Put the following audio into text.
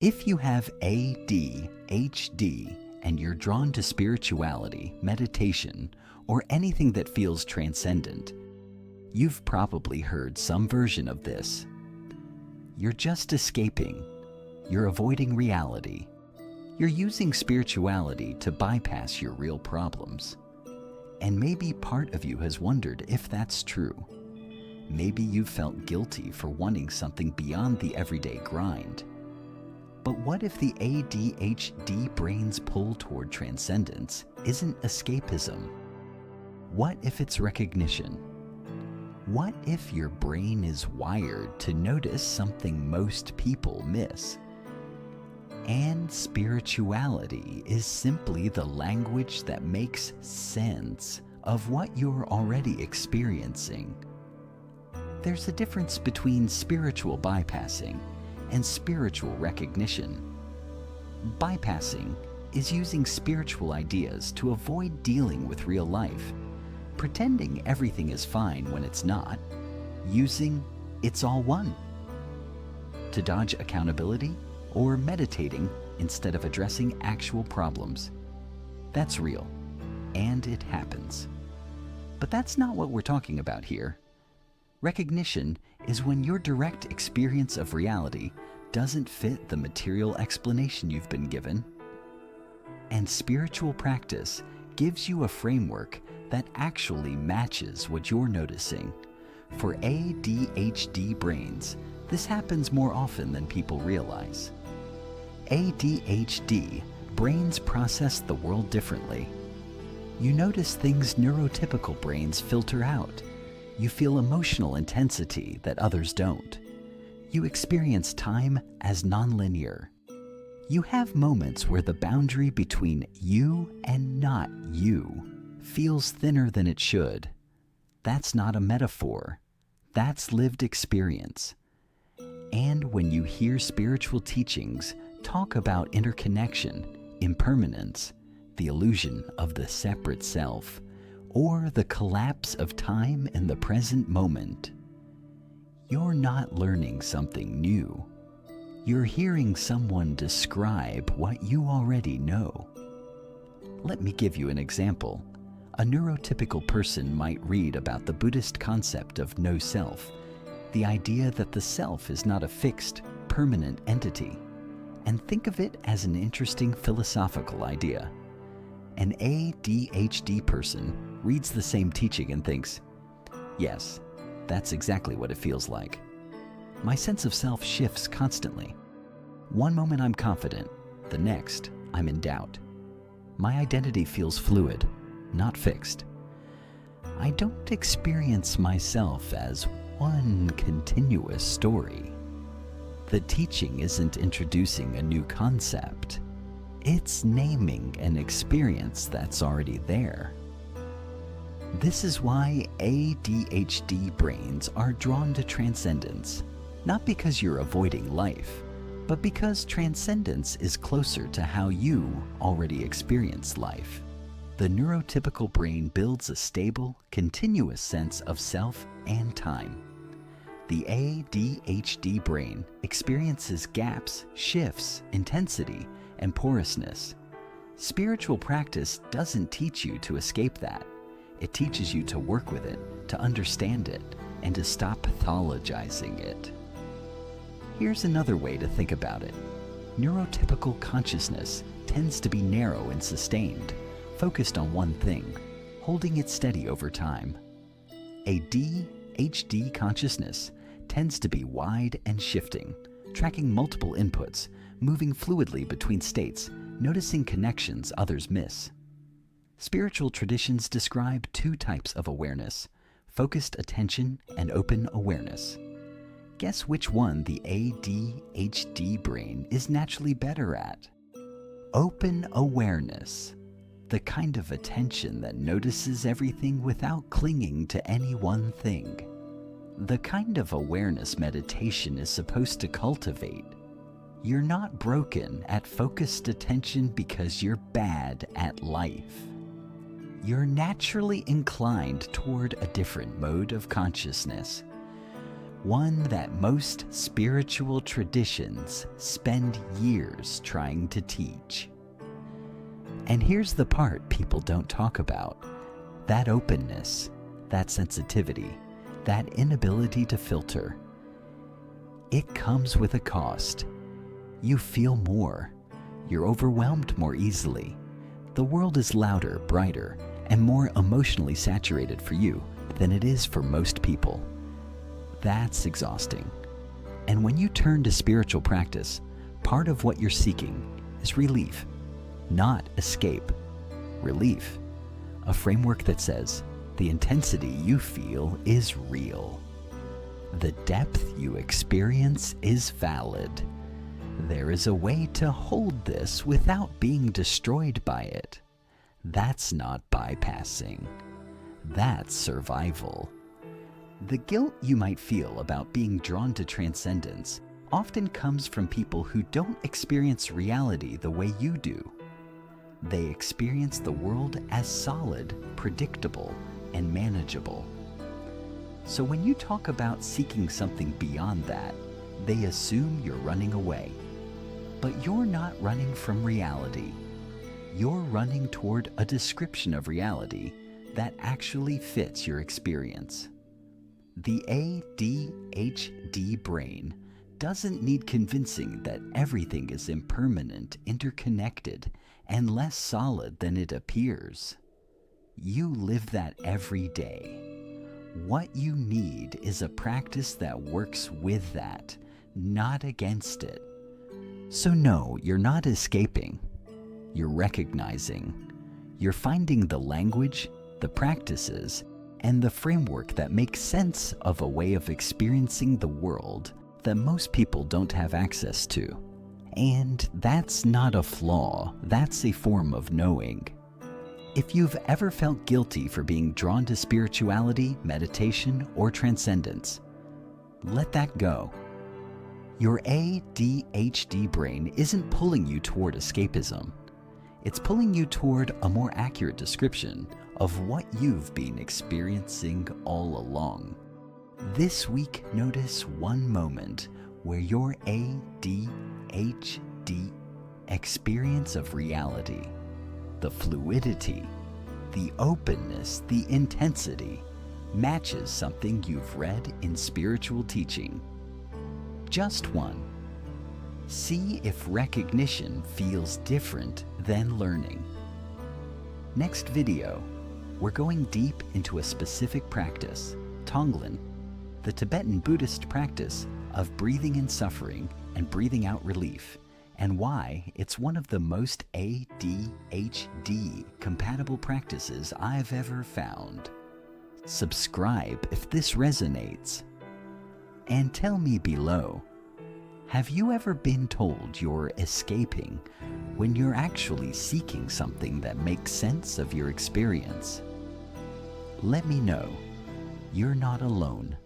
If you have ADHD and you're drawn to spirituality, meditation, or anything that feels transcendent, you've probably heard some version of this. You're just escaping. You're avoiding reality. You're using spirituality to bypass your real problems. And maybe part of you has wondered if that's true. Maybe you've felt guilty for wanting something beyond the everyday grind. But what if the ADHD brain's pull toward transcendence isn't escapism? What if it's recognition? What if your brain is wired to notice something most people miss? And spirituality is simply the language that makes sense of what you're already experiencing. There's a difference between spiritual bypassing and spiritual recognition. Bypassing is using spiritual ideas to avoid dealing with real life, pretending everything is fine when it's not, using "it's all one" to dodge accountability, or meditating instead of addressing actual problems. That's real, and it happens. But that's not what we're talking about here. Recognition is when your direct experience of reality doesn't fit the material explanation you've been given. And spiritual practice gives you a framework that actually matches what you're noticing. For ADHD brains, this happens more often than people realize. ADHD brains process the world differently. You notice things neurotypical brains filter out. You feel emotional intensity that others don't. You experience time as nonlinear. You have moments where the boundary between you and not you feels thinner than it should. That's not a metaphor. That's lived experience. And when you hear spiritual teachings talk about interconnection, impermanence, the illusion of the separate self, or the collapse of time in the present moment, you're not learning something new. You're hearing someone describe what you already know. Let me give you an example. A neurotypical person might read about the Buddhist concept of no self, the idea that the self is not a fixed, permanent entity, and think of it as an interesting philosophical idea. An ADHD person reads the same teaching and thinks, yes, that's exactly what it feels like. My sense of self shifts constantly. One moment I'm confident, the next I'm in doubt. My identity feels fluid, not fixed. I don't experience myself as one continuous story. The teaching isn't introducing a new concept. It's naming an experience that's already there. This is why ADHD brains are drawn to transcendence, not because you're avoiding life, but because transcendence is closer to how you already experience life. The neurotypical brain builds a stable, continuous sense of self and time. The ADHD brain experiences gaps, shifts, intensity, and porousness. Spiritual practice doesn't teach you to escape that. It teaches you to work with it, to understand it, and to stop pathologizing it. Here's another way to think about it. Neurotypical consciousness tends to be narrow and sustained, focused on one thing, holding it steady over time. ADHD consciousness tends to be wide and shifting, tracking multiple inputs, moving fluidly between states, noticing connections others miss. Spiritual traditions describe two types of awareness: focused attention and open awareness. Guess which one the ADHD brain is naturally better at? Open awareness. The kind of attention that notices everything without clinging to any one thing. The kind of awareness meditation is supposed to cultivate. You're not broken at focused attention because you're bad at life. You're naturally inclined toward a different mode of consciousness. one that most spiritual traditions spend years trying to teach. And here's the part people don't talk about: that openness, that sensitivity, that inability to filter. It comes with a cost. You feel more. You're overwhelmed more easily. The world is louder, brighter, and more emotionally saturated for you than it is for most people. That's exhausting. And when you turn to spiritual practice, part of what you're seeking is relief, not escape. Relief. A framework that says the intensity you feel is real. The depth you experience is valid. There is a way to hold this without being destroyed by it. That's not bypassing. That's survival. The guilt you might feel about being drawn to transcendence often comes from people who don't experience reality the way you do. They experience the world as solid, predictable, and manageable. So when you talk about seeking something beyond that, they assume you're running away. But you're not running from reality. You're running toward a description of reality that actually fits your experience. The ADHD brain doesn't need convincing that everything is impermanent, interconnected, and less solid than it appears. You live that every day. What you need is a practice that works with that, not against it. So no, you're not escaping. You're recognizing. You're finding the language, the practices, and the framework that makes sense of a way of experiencing the world that most people don't have access to. And that's not a flaw, that's a form of knowing. If you've ever felt guilty for being drawn to spirituality, meditation, or transcendence, let that go. Your ADHD brain isn't pulling you toward escapism. It's pulling you toward a more accurate description of what you've been experiencing all along. This week, notice one moment where your ADHD experience of reality, the fluidity, the openness, the intensity, matches something you've read in spiritual teaching. Just one. See if recognition feels different than learning. Next video, we're going deep into a specific practice, Tonglen, the Tibetan Buddhist practice of breathing in suffering and breathing out relief, and why it's one of the most ADHD compatible practices I've ever found. Subscribe if this resonates. And tell me below, have you ever been told you're escaping when you're actually seeking something that makes sense of your experience? Let me know. You're not alone.